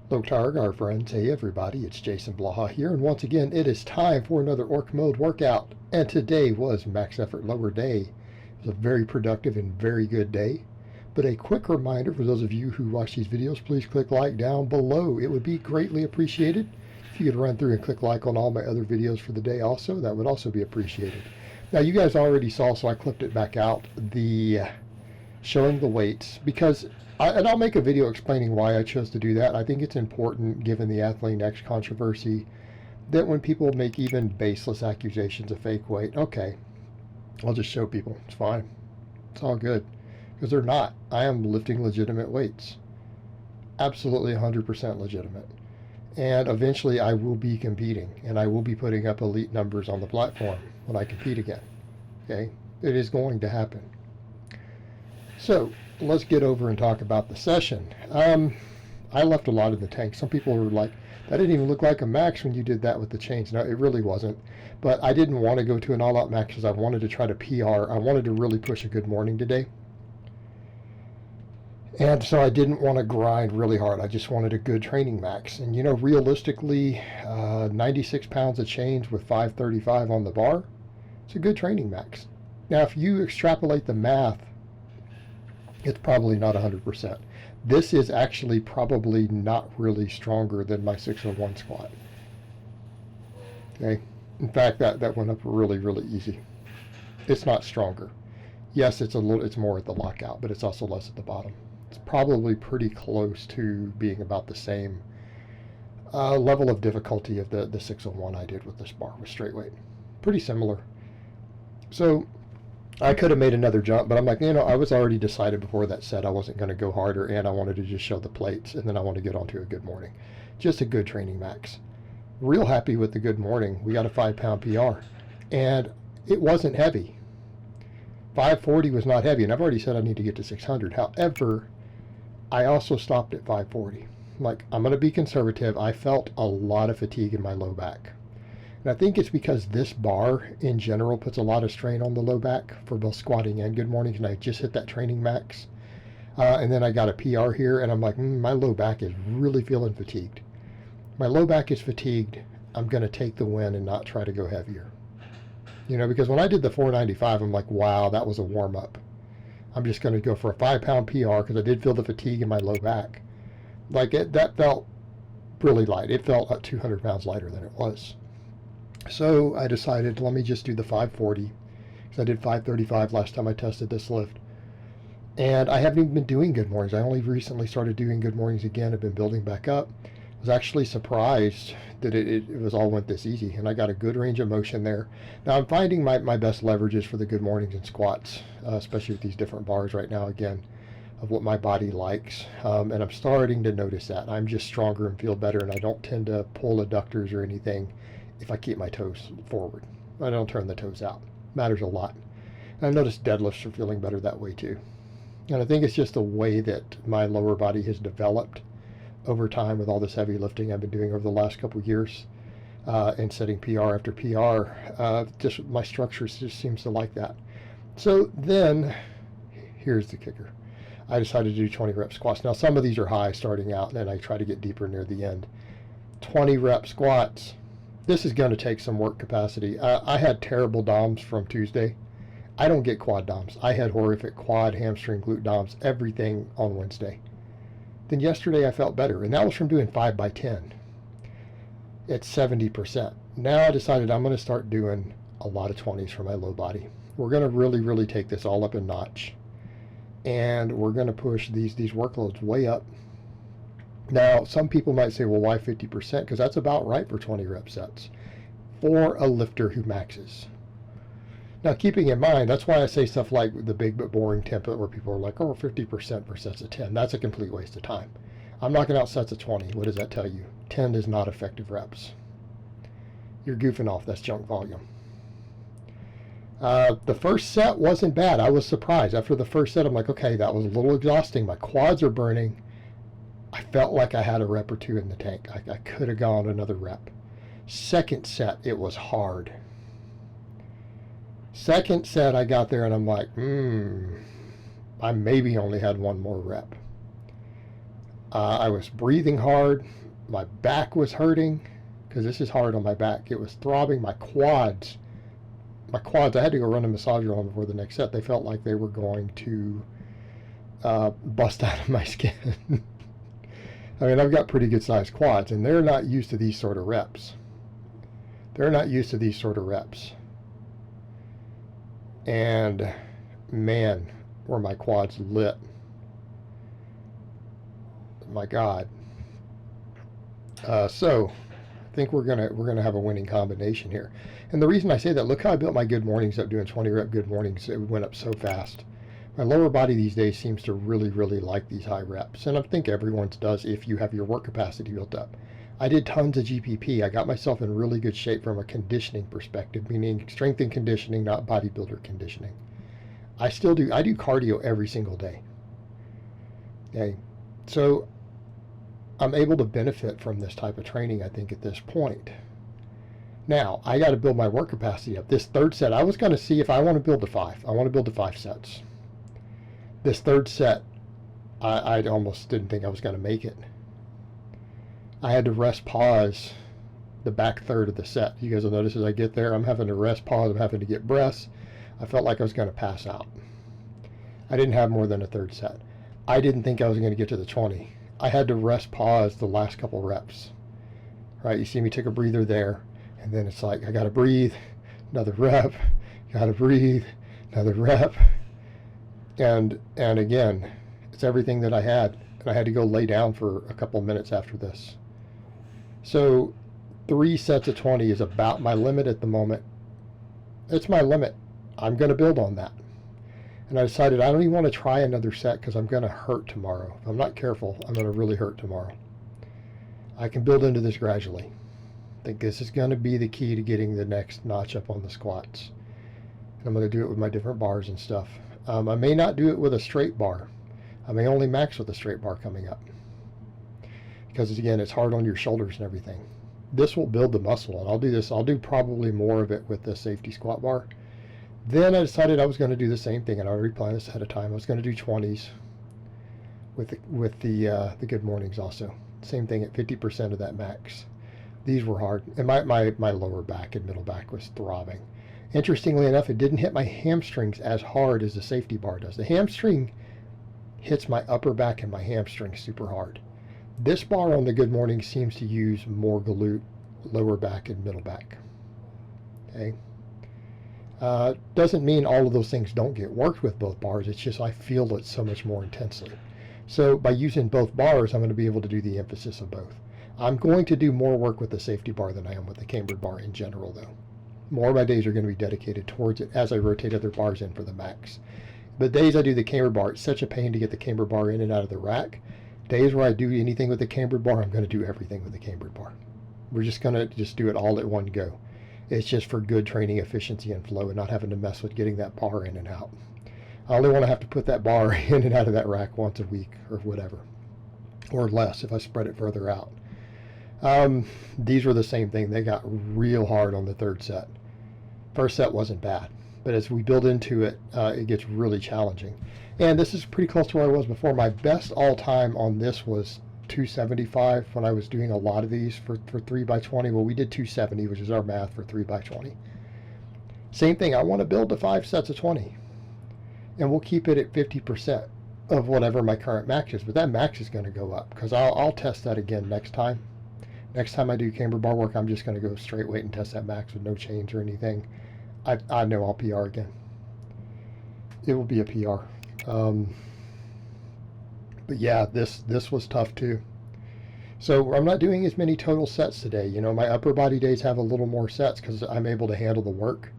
Hello Targar friends, hey everybody, it's Jason Blaha here, and once again it is time for another Orc Mode workout, and today was Max Effort Lower Day. It was a very productive and very good day, but a quick reminder for those of you who watch these videos, please click like down below. It would be greatly appreciated. If you could run through and click like on all my other videos for the day also, that would also be appreciated. Now you guys already saw, so I clipped it back out, the showing the weights, because and I'll make a video explaining why I chose to do that. I think it's important, given the Athlean X controversy, that when people make even baseless accusations of fake weight, okay, I'll just show people. It's fine. It's all good. Because they're not. I am lifting legitimate weights. Absolutely 100% legitimate. And eventually I will be competing, and I will be putting up elite numbers on the platform when I compete again. Okay? It is going to happen. So, let's get over and talk about the session. I left a lot in the tank. Some people were like, that didn't even look like a max when you did that with the chains. No, it really wasn't. But I didn't want to go to an all-out max because I wanted to try to PR. I wanted to really push a good morning today. And so I didn't want to grind really hard. I just wanted a good training max. And you know, realistically, 96 pounds of chains with 535 on the bar, it's a good training max. Now, if you extrapolate the math, it's probably not 100%. This is actually probably not really stronger than my 601 squat. Okay. In fact, that went up really, really easy. It's not stronger. Yes, it's more at the lockout, but it's also less at the bottom. It's probably pretty close to being about the same level of difficulty of the 601 I did with this bar with straight weight. Pretty similar. So I could have made another jump, but I'm like, you know, I was already decided before that set I wasn't going to go harder, and I wanted to just show the plates, and then I want to get on to a good morning. Just a good training max. Real happy with the good morning. We got a 5-pound PR, and it wasn't heavy. 540 was not heavy, and I've already said I need to get to 600. However, I also stopped at 540. I'm like, I'm going to be conservative. I felt a lot of fatigue in my low back. And I think it's because this bar in general puts a lot of strain on the low back for both squatting and good mornings, and I just hit that training max. And then I got a PR here, and I'm like, my low back is really feeling fatigued. My low back is fatigued. I'm going to take the win and not try to go heavier. You know, because when I did the 495, I'm like, wow, that was a warm-up. I'm just going to go for a 5-pound PR because I did feel the fatigue in my low back. Like, that felt really light. It felt like 200 pounds lighter than it was. So I decided, let me just do the 540, because I did 535 last time I tested this lift. And I haven't even been doing good mornings. I only recently started doing good mornings again. I've been building back up. I was actually surprised that it was all went this easy, and I got a good range of motion there. Now I'm finding my best leverages for the good mornings and squats, especially with these different bars right now, again, of what my body likes. And I'm starting to notice that. I'm just stronger and feel better, and I don't tend to pull adductors or anything if I keep my toes forward. I don't turn the toes out. Matters a lot. And I noticed deadlifts are feeling better that way too. And I think it's just the way that my lower body has developed over time with all this heavy lifting I've been doing over the last couple of years, and setting PR after PR. Just my structure just seems to like that. So then, here's the kicker. I decided to do 20 rep squats. Now some of these are high starting out, and then I try to get deeper near the end. 20 rep squats. This is going to take some work capacity. I had terrible DOMs from Tuesday. I don't get quad DOMs. I had horrific quad, hamstring, glute DOMs, everything on Wednesday. Then yesterday I felt better, and that was from doing 5x10 at 70%. Now I decided I'm going to start doing a lot of 20s for my low body. We're going to really, really take this all up a notch, and we're going to push these workloads way up. Now, some people might say, well, why 50%? Because that's about right for 20 rep sets for a lifter who maxes. Now, keeping in mind, that's why I say stuff like the big but boring template where people are like, oh, 50% for sets of 10. That's a complete waste of time. I'm knocking out sets of 20. What does that tell you? 10 is not effective reps. You're goofing off. That's junk volume. The first set wasn't bad. I was surprised. After the first set, I'm like, okay, that was a little exhausting. My quads are burning. I felt like I had a rep or two in the tank. I could have gone another rep. Second set, it was hard. Second set, I got there and I'm like, I maybe only had one more rep. I was breathing hard. My back was hurting because this is hard on my back. It was throbbing. My quads, I had to go run a massager on before the next set. They felt like they were going to bust out of my skin. I mean, I've got pretty good sized quads, and they're not used to these sort of reps. They're not used to these sort of reps. And man, were my quads lit. My God. So I think we're gonna have a winning combination here. And the reason I say that, look how I built my good mornings up doing 20 rep good mornings. It went up so fast. My lower body these days seems to really, really like these high reps. And I think everyone's does if you have your work capacity built up. I did tons of GPP. I got myself in really good shape from a conditioning perspective, meaning strength and conditioning, not bodybuilder conditioning. I do cardio every single day. Okay. So I'm able to benefit from this type of training, I think, at this point. Now, I got to build my work capacity up. This third set, I was going to see if I want to build to 5. I want to build to 5 sets. This third set, I almost didn't think I was going to make it. I had to rest pause the back third of the set. You guys will notice as I get there, I'm having to rest pause. I'm having to get breaths. I felt like I was going to pass out. I didn't have more than a third set. I didn't think I was going to get to the 20. I had to rest pause the last couple reps. Right? You see me take a breather there, and then it's like I got to breathe, another rep, got to breathe, another rep. And again, it's everything that I had, and I had to go lay down for a couple minutes after this. So 3 sets of 20 is about my limit at the moment. It's my limit. I'm going to build on that. And I decided I don't even want to try another set because I'm going to hurt tomorrow. If I'm not careful, I'm going to really hurt tomorrow. I can build into this gradually. I think this is going to be the key to getting the next notch up on the squats. And I'm going to do it with my different bars and stuff. I may not do it with a straight bar. I may only max with a straight bar coming up. Because again, it's hard on your shoulders and everything. This will build the muscle, and I'll do this. I'll do probably more of it with the safety squat bar. Then I decided I was going to do the same thing, and I already planned this ahead of time. I was going to do 20s with the good mornings also. Same thing at 50% of that max. These were hard, and my lower back and middle back was throbbing. Interestingly enough, it didn't hit my hamstrings as hard as the safety bar does. The hamstring hits my upper back and my hamstring super hard. This bar on the good morning seems to use more glute, lower back, and middle back. Okay. Doesn't mean all of those things don't get worked with both bars. It's just I feel it so much more intensely. So by using both bars, I'm going to be able to do the emphasis of both. I'm going to do more work with the safety bar than I am with the cambered bar in general, though. More of my days are going to be dedicated towards it as I rotate other bars in for the max. The days I do the cambered bar, it's such a pain to get the cambered bar in and out of the rack. Days where I do anything with the cambered bar, I'm going to do everything with the cambered bar. We're just going to do it all at one go. It's just for good training efficiency and flow and not having to mess with getting that bar in and out. I only want to have to put that bar in and out of that rack once a week or whatever, or less if I spread it further out. These were the same thing. They got real hard on the third set. First set wasn't bad, but as we build into it, it gets really challenging. And this is pretty close to where I was before. My best all time on this was 275 when I was doing a lot of these for 3x20. Well, we did 270, which is our math for 3x20. Same thing. I want to build to 5 sets of 20, and we'll keep it at 50% of whatever my current max is. But that max is going to go up because I'll test that again next time. Next time I do cambered bar work, I'm just going to go straight weight and test that max with no change or anything. I know I'll PR again. It will be a PR. But yeah, this was tough too. So I'm not doing as many total sets today. You know, my upper body days have a little more sets because I'm able to handle the work.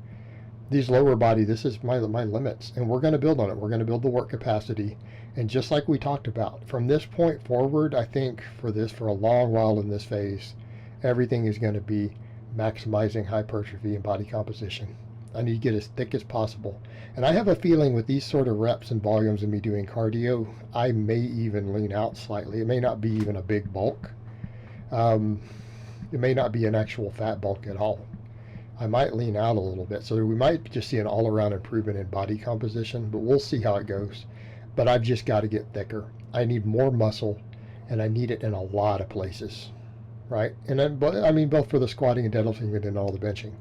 These lower body, this is my limits, and we're going to build on it. We're going to build the work capacity. And just like we talked about, from this point forward, I think for a long while in this phase, everything is going to be maximizing hypertrophy and body composition. I need to get as thick as possible. And I have a feeling with these sort of reps and volumes and me doing cardio, I may even lean out slightly. It may not be even a big bulk. It may not be an actual fat bulk at all. I might lean out a little bit. So we might just see an all-around improvement in body composition, but we'll see how it goes. But I've just got to get thicker. I need more muscle, and I need it in a lot of places, right? And then, but I mean, both for the squatting and deadlifting and then all the benching.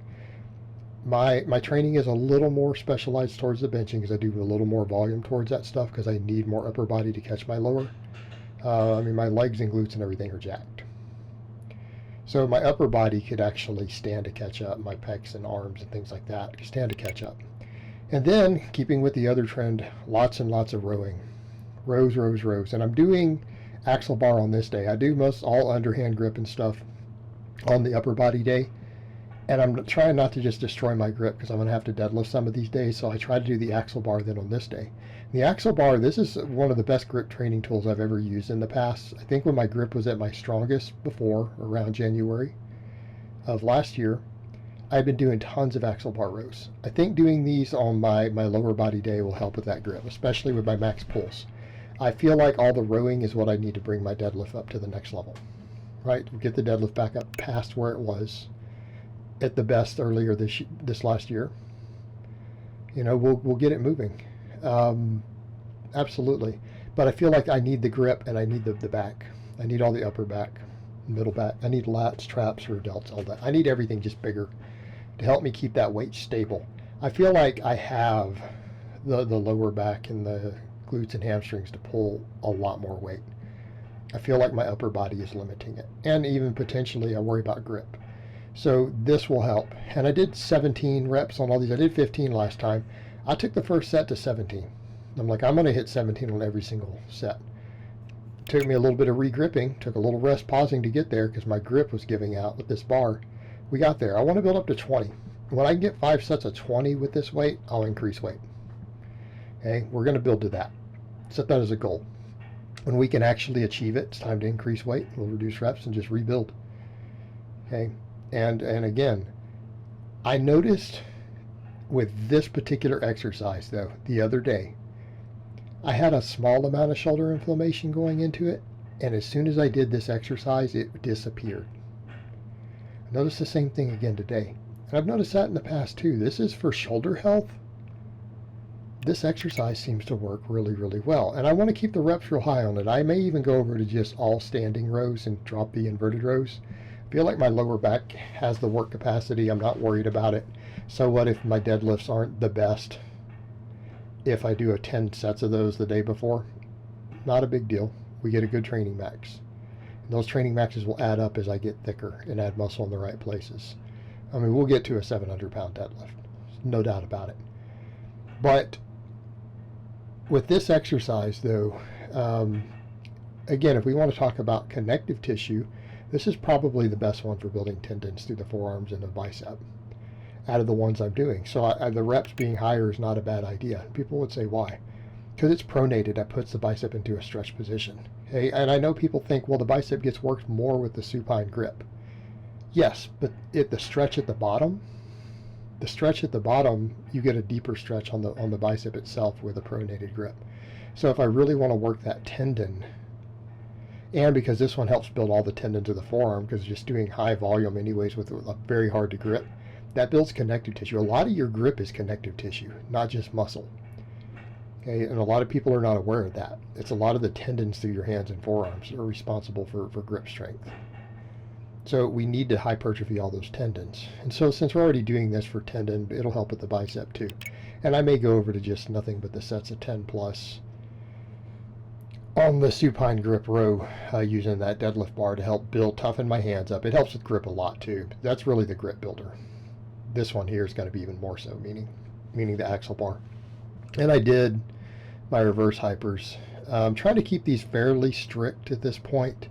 My training is a little more specialized towards the benching because I do a little more volume towards that stuff because I need more upper body to catch my lower. I mean, my legs and glutes and everything are jacked. So my upper body could actually stand to catch up. My pecs and arms and things like that could stand to catch up. And then, keeping with the other trend, lots and lots of rowing. Rows, rows, rows. And I'm doing axle bar on this day. I do most all underhand grip and stuff on the upper body day. And I'm trying not to just destroy my grip because I'm going to have to deadlift some of these days. So I try to do the axle bar then on this day. The axle bar, this is one of the best grip training tools I've ever used in the past. I think when my grip was at my strongest before, around January of last year, I've been doing tons of axle bar rows. I think doing these on my lower body day will help with that grip, especially with my max pulls. I feel like all the rowing is what I need to bring my deadlift up to the next level, right? Get the deadlift back up past where it was at the best earlier this last year. You know, we'll get it moving. Absolutely. But I feel like I need the grip and I need the back. I need all the upper back, middle back. I need lats, traps, rear delts, all that. I need everything just bigger to help me keep that weight stable. I feel like I have the lower back and the glutes and hamstrings to pull a lot more weight. I feel like my upper body is limiting it. And even potentially I worry about grip. So this will help. And I did 17 reps on all these. I did 15 last time. I took the first set to 17. I'm like, I'm going to hit 17 on every single set. Took me a little bit of re-gripping. Took a little rest pausing to get there because my grip was giving out with this bar. We got there. I want to build up to 20. When I can get 5 sets of 20 with this weight, I'll increase weight. Okay, we're going to build to that. Set that as a goal. When we can actually achieve it, it's time to increase weight. We'll reduce reps and just rebuild. Okay, and again, I noticed with this particular exercise, though, the other day, I had a small amount of shoulder inflammation going into it, and as soon as I did this exercise, it disappeared. I noticed the same thing again today. And I've noticed that in the past too. This is for shoulder health. This exercise seems to work really, really well. And I want to keep the reps real high on it. I may even go over to just all standing rows and drop the inverted rows. I feel like my lower back has the work capacity. I'm not worried about it. So what if my deadlifts aren't the best? If I do 10 sets of those the day before, not a big deal. We get a good training max. And those training maxes will add up as I get thicker and add muscle in the right places. I mean, we'll get to a 700-pound deadlift. No doubt about it. But with this exercise, though, again, if we want to talk about connective tissue, this is probably the best one for building tendons through the forearms and the bicep out of the ones I'm doing. So the reps being higher is not a bad idea. People would say, why? Because it's pronated. That puts the bicep into a stretch position. Okay? And I know people think, well, the bicep gets worked more with the supine grip. Yes, but the stretch at the bottom, you get a deeper stretch on the bicep itself with a pronated grip. So if I really want to work that tendon, and because this one helps build all the tendons of the forearm, because just doing high volume anyways with very hard to grip, that builds connective tissue. A lot of your grip is connective tissue, not just muscle. Okay, and a lot of people are not aware of that. It's a lot of the tendons through your hands and forearms that are responsible for grip strength. So we need to hypertrophy all those tendons. And so since we're already doing this for tendon, it'll help with the bicep too. And I may go over to just nothing but the sets of 10 plus on the supine grip row using that deadlift bar to help toughen my hands up. It helps with grip a lot too. That's really the grip builder. This one here is going to be even more so, meaning the axle bar. And I did my reverse hypers. I'm trying to keep these fairly strict at this point.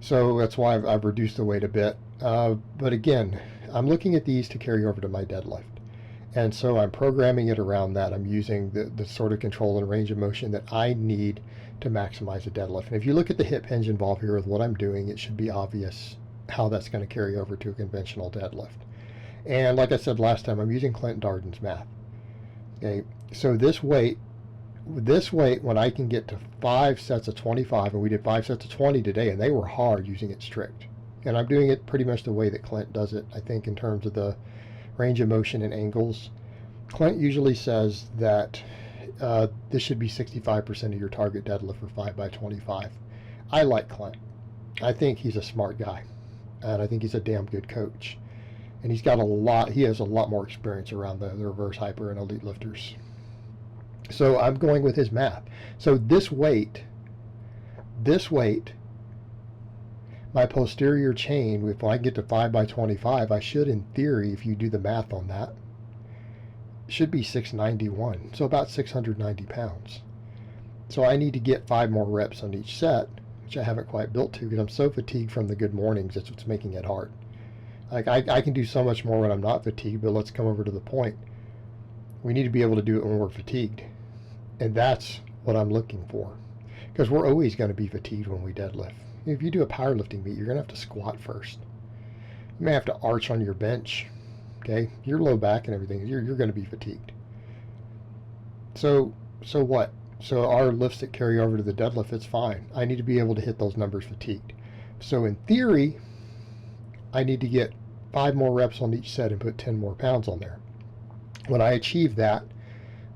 So that's why I've reduced the weight a bit. But again, I'm looking at these to carry over to my deadlift. And so I'm programming it around that. I'm using the sort of control and range of motion that I need to maximize a deadlift. And if you look at the hip hinge involved here with what I'm doing, it should be obvious how that's going to carry over to a conventional deadlift. And like I said last time, I'm using Clint Darden's math. Okay, so this weight, when I can get to 5 sets of 25, and we did 5 sets of 20 today, and they were hard using it strict. And I'm doing it pretty much the way that Clint does it, I think, in terms of the range of motion and angles. Clint usually says that this should be 65% of your target deadlift for 5 by 25. I like Clint. I think he's a smart guy, and I think he's a damn good coach. And he has a lot more experience around the reverse hyper and elite lifters. So I'm going with his math. So this weight, my posterior chain, if I get to 5 by 25, I should, in theory, if you do the math on that, should be 691. So about 690 pounds. So I need to get 5 more reps on each set, which I haven't quite built to because I'm so fatigued from the good mornings. That's what's making it hard. Like I can do so much more when I'm not fatigued, but let's come over to the point. We need to be able to do it when we're fatigued. And that's what I'm looking for. Because we're always going to be fatigued when we deadlift. If you do a powerlifting meet, you're going to have to squat first. You may have to arch on your bench. Okay? Your low back and everything, you're going to be fatigued. So what? So our lifts that carry over to the deadlift, it's fine. I need to be able to hit those numbers fatigued. So in theory, I need to get 5 more reps on each set and put 10 more pounds on there. When I achieve that,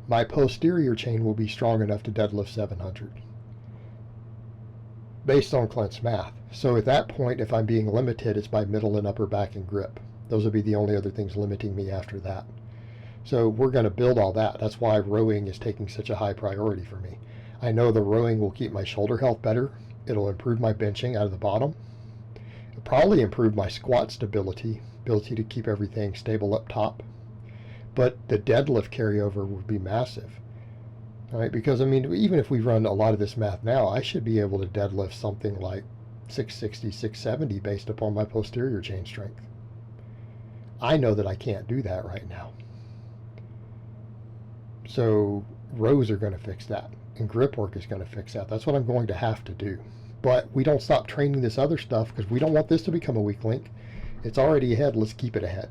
my posterior chain will be strong enough to deadlift 700 based on Clint's math. So at that point, if I'm being limited, it's by middle and upper back and grip. Those will be the only other things limiting me after that. So we're going to build all that. That's why rowing is taking such a high priority for me. I know the rowing will keep my shoulder health better. It'll improve my benching out of the bottom. It'll probably improve my squat stability, ability to keep everything stable up top. But the deadlift carryover would be massive. All right, because I mean, even if we run a lot of this math now, I should be able to deadlift something like 660, 670 based upon my posterior chain strength. I know that I can't do that right now. So rows are going to fix that, and grip work is going to fix that. That's what I'm going to have to do. But we don't stop training this other stuff because we don't want this to become a weak link. It's already ahead. Let's keep it ahead.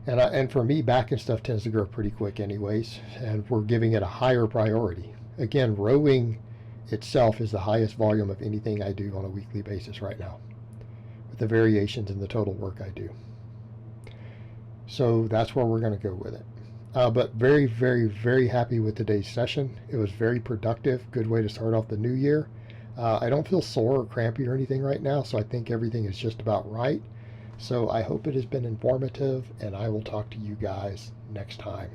And for me, back and stuff tends to grow pretty quick anyways, and we're giving it a higher priority. Again, rowing itself is the highest volume of anything I do on a weekly basis right now, with the variations in the total work I do. So that's where we're going to go with it. But very, very, very happy with today's session. It was very productive. Good way to start off the new year. I don't feel sore or crampy or anything right now, so I think everything is just about right. So I hope it has been informative, and I will talk to you guys next time.